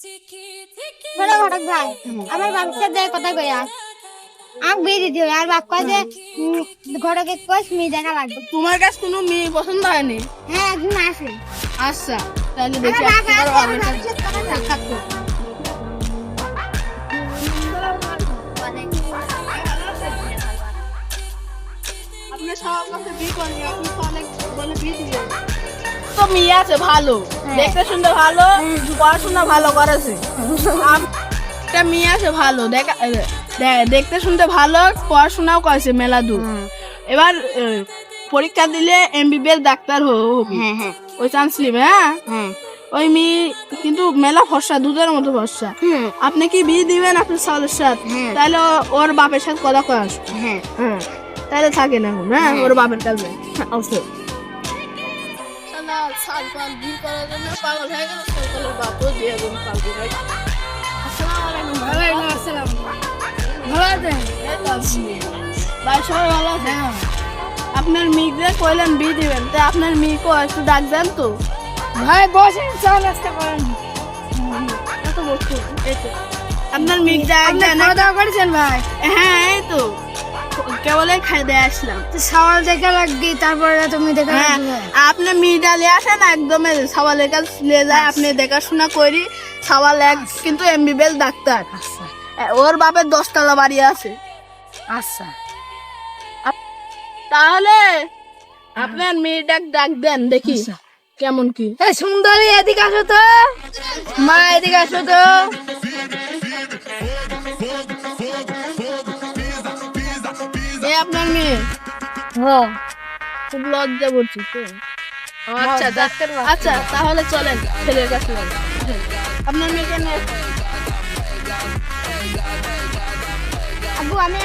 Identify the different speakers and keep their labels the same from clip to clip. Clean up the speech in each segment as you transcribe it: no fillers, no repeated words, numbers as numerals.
Speaker 1: ছোট ঘটক ভাই, আমার বাপের সাথে কথা কই আম বিয়ে দিও আর বাপ কয় যে ঘটকে কইস মেয়ে দেখা লাগবে।
Speaker 2: তোমার কাছে কোনো মেয়ে পছন্দ হয়নি?
Speaker 1: হ্যাঁ, একজন আছে।
Speaker 2: আচ্ছা, তাহলে দেখি তোমার বাবার সাথে সাক্ষাৎ করি। আপনি সবার কাছে বিয়ে করেন, আপনি তো অনেক বলে বিয়ে দিলেন। তো মেয়ে আছে ভালো, দেখতে শুনতে ভালো, পড়াশোনা ভালো করেছে। একটা মেয়ে আছে ভালো, দেখতে শুনতে ভালো, পড়াশোনাও করেছে মেলা দূর। এবার পরীক্ষা দিলে এমবিবিএস ডাক্তার হবে। ওই চান্স নিবে। হ্যাঁ, ওই মেয়ে কিন্তু মেলা ফর্সা, দুধের মতো ফর্সা। আপনি কি বিয়ে দিবেন আপনার সালের সাথে? তাহলে ওর বাপের সাথে কথা কয়ে আসবে। হ্যাঁ, তাহলে থাকে না এখন। হ্যাঁ, ওর বাপের কাছে আসবে। আপনার মেয়েকে কইলেন বিয়ে দিবেন, তাই আপনার মেয়েকে একটু ডাক দেন তো।
Speaker 1: ভাই বসেন, চা নাস্তা করেন।
Speaker 2: আপনার মেয়ে ডাক দেন।
Speaker 1: খাওয়া দাওয়া করেছেন ভাই?
Speaker 2: হ্যাঁ, এই তো কেবলই খাই দিয়ে আসলাম।
Speaker 1: সওয়াল দেখা লাগবে, তারপরে তুমি দেখা
Speaker 2: হ্যাঁ, আপনি মিডালে আসেন, একদম সওয়ালের কাছে নিয়ে যায়, আপনি দেখাশোনা করি। সওয়াল এক কিন্তু এমবিবিএস ডাক্তার। ওর বাপের 10 তলা বাড়ি আছে।
Speaker 1: আচ্ছা,
Speaker 2: তাহলে আপনার মেয়েটাক ডাক দেন, দেখি কেমন কি।
Speaker 1: সুন্দরী এদিকে আসো তো, মা এদিকে আসো তো।
Speaker 2: আপনার মেয়ে খুব লজ্জা করছি তো। আচ্ছা, আচ্ছা, তাহলে চলেন ছেলের কাছে। আপনার মেয়েকে নিয়ে
Speaker 1: আব্বু, আমি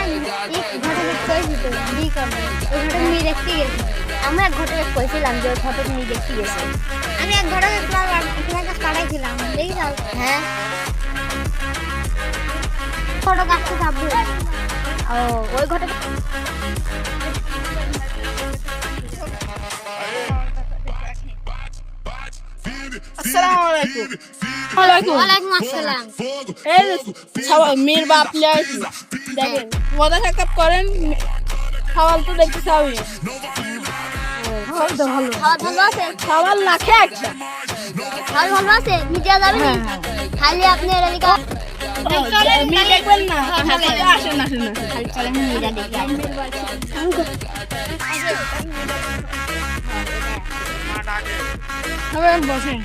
Speaker 1: ঘটকে কইছি তো বিয়ে করবো। ওই ঘটক মেয়ে দেখতে গেছি। আমি এক ঘটকে কইছিলাম যে ওই ঘটক মেয়ে দেখতে গেছে। আমি এক ঘটকে তোমার কাছে পাঠাইছিলাম, দেখি যাও। হ্যাঁ, ঘটক আসতে যাবো। ও, ওই ঘটক
Speaker 2: আসসালামু আলাইকুম।
Speaker 1: ওয়ালাইকুম আসসালাম।
Speaker 2: এই মেয়ের বাপ লিয়ে আসি। দেখেন মজা সাক্ষাৎ করেন, খাওয়াল তো দেখতে চাবি।
Speaker 1: খাওয়া ভালো আছে?
Speaker 2: খাওয়াল লাখে একটা।
Speaker 1: খাওয়া ভালো আছে? মিডিয়া যাবে না? খালি আপনি এদিকে
Speaker 2: মেয়ে দেখবেন না? আসেন, আসেন, আসেন।
Speaker 1: খালি চলেন মিডিয়া দেখি।
Speaker 2: বসেন।